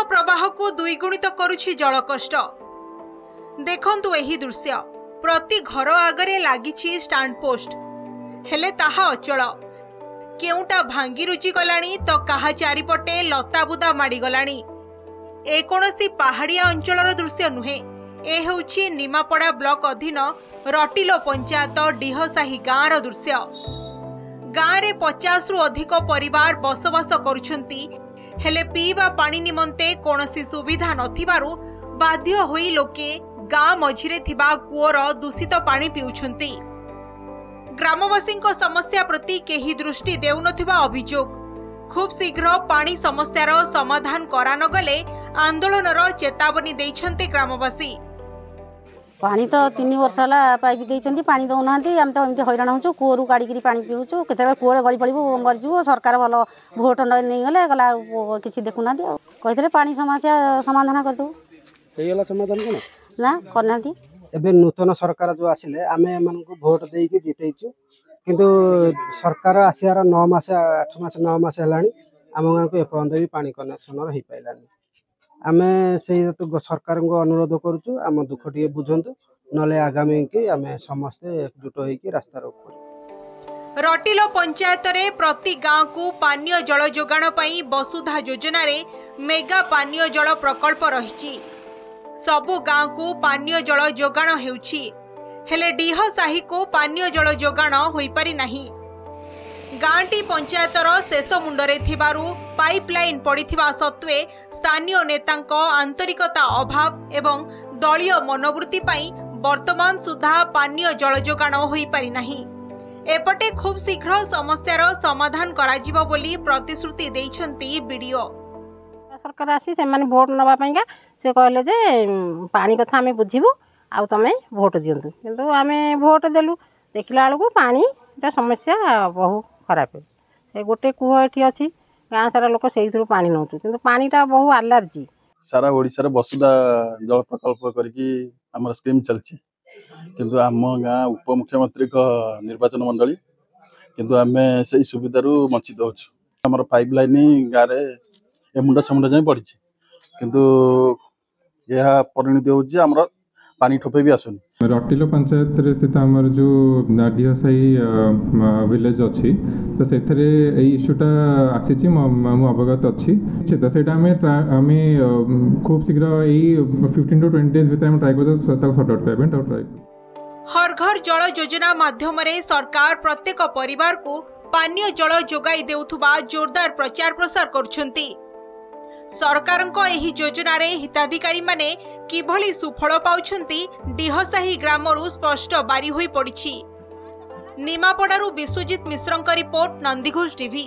कृत्रिम प्रवाह को द्विगुणित करुछि जल कष्ट। देखंतु एही दृश्य प्रति घर आगरे लागिछि स्टैंड पोस्ट हेले ताहा अचल केउटा भांगी रुचि गलानी तो काहा चारिपटे लताबुदा माड़ी गलानी। ए कोनोसी पहाड़िया अंचलर दृश्य नुहे, ए हेउछि निमापड़ा ब्लॉक अधीन रटिलो पंचायत डिहसाही गाँर दृश्य। गाँव में 50 रु अधिक परिवार बसवास करुछंती, हेले पीवा पानी निमंते कोनोसी सुविधा नथिबारु बाध्य होई लोके गाँ मझिरे थिबा कूअर दूषित पानी पिउछंती। ग्रामवासी समस्या प्रति केही दृष्टि देउनथिबा अभियोग। खूब शीघ्र पानी समस्यार समाधान करा न गले आंदोलनर चेतावनी दैछंती ग्रामवासी। पानी तो 3 वर्ष है पाइप देती पानी दौना आम तो एमती हैरान हो कूअर काढ़ी पानी पीऊँ के कूअर गली पड़ू मरीज सरकार भल भोट नहीं गले गला कि देखुना कहते पानी समस्या समाधान करदेव समाधान ना करना। एबे नूतन सरकार जो आसिले आमे एमानकु भोट देइके जितेइछु किंतु सरकार आसियार 9 मास 8 मास 9 मास हेलानी आम गाँव को एपर्यंत भी पानी कनेक्शन रही पाइलानी। आमे से सरकार को अनुरोध करूछु आम दुख टिके बुझंतु नले आगामी की आमे समस्ते एकजुट होइके रास्ता रोक। रटिलो पंचायत रे प्रति गाँव को पानीय जल जोगाण पई वसुधा योजना रे मेगा पानीय जल प्रकल्प रहिछि। सबु गाँव को पानीय जल जोगाण हेउछि, हेले डिहसाही को पानीय जल जोगाण होई पारि नाही। गाँटी पंचायतर शेष मुंडरे थिबारु पाइपलाइन पड़िथिबा सत्वे स्थानीय नेतांक आंतरिकता अभाव एवं दलीय मनोवृत्ति पई वर्तमान सुधा पानीय जल जोगाण होई पारि नाही। एपटे खूब शीघ्र समस्यार समाधान कराजिबो बोली प्रतिश्रुति दैछंती बीडीओ। सरकार आसी से माने भोट नबा पाइका से कहले जे पानी कथा आमे बुझिबु आ तमे भोट दियंतु किंतु आमे भोट देलु देखिला बेलू पानी समस्या बहु खराब है। गोटे कूह एठी अछि गाँ सारा लोक से पानी नौतु किंतु पानीटा बहु एलर्जी। सारा ओडिसा रे वसुधा जल प्रकल्प करके हमर स्कीम चलछि किंतु आम गाँ उपमुख्यमंत्री को निर्वाचन मंडली किंतु आमे से सुविधारू वंचित होछु। हमर पाइपलाइन गाँ रे ए मुंडा समुंडा जाय पड़ी किंतु यह परिणत होछि हमर पानी ठोपे भी आसुनी। रटिलो पंचायत रे स्थित हमर जो डिहसाही विलेज अछि तो सेथरे ए इश्यूटा आसीछि मु अवगत अछि तो सेटा हमें खूब शीघ्र ए 15 to 20 डेज भीतर हम ट्राई करतो सॉर्ट आउट करबेन तो ट्राई। हर घर जल योजना माध्यम रे सरकार प्रत्येक परिवार को पानीय जल जोगाई देउथुबा जोरदार प्रचार प्रसार करछंती। सरकारंको एही योजना रे हिताधिकारी माने किभली सुफल पाउछंती डिहसाही ग्रामरु स्पष्ट बारी होई पड़िछि। निमापड़ारू विश्वजित मिश्रंक रिपोर्ट, नंदीघोष टीवी।